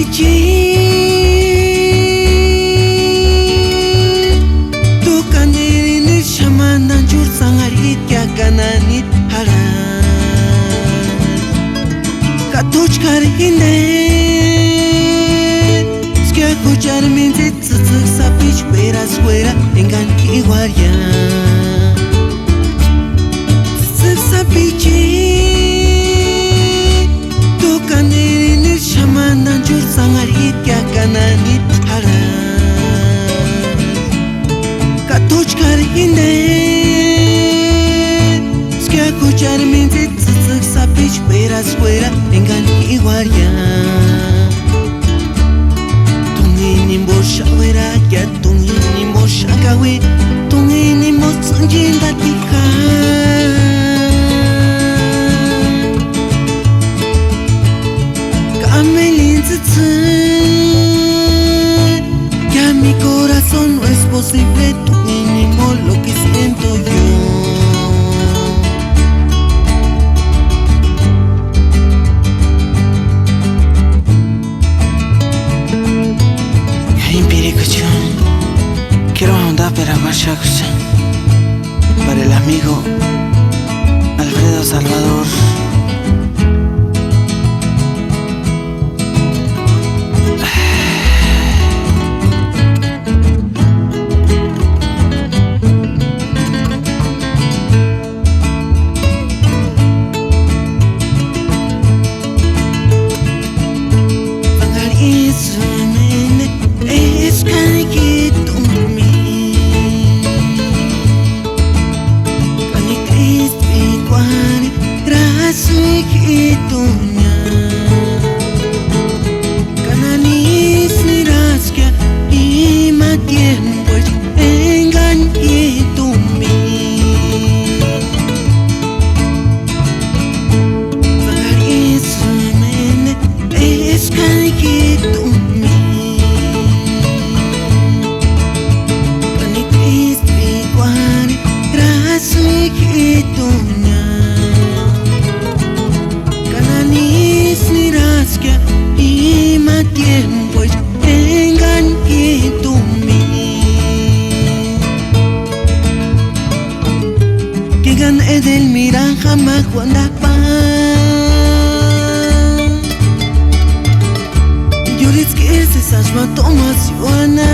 sapichi tu kandirini shamana jur sangarit kya kananit haran katuchkar hine skya kuchar minzit tsutsuk sapich fuera fuera engan iguaria tsutsuk sapichi tu kandirini shamana jur sangarit kya kananit haran katuchkar hine skya kuchar minzit tsutsuk sapich fuera fuera engan iguaria tungini mbosha wera kya tungini mbosha kawe tungini motsunjinda tika kamelin tsutsun ya mi corazón no es posible tungini mo lo que siento yo. Quiero mandar para Guayacuya, para el amigo Alfredo Salvador. Hitunya kananis niraskia ima tiempo engan hitumi varisumene eskan hitumi kanitis piguane rasik hitunya Nisniraskia ima tiempo engan hitumi Kegan edel miran jamás cuando pan Yuritski esas asma tomas yuana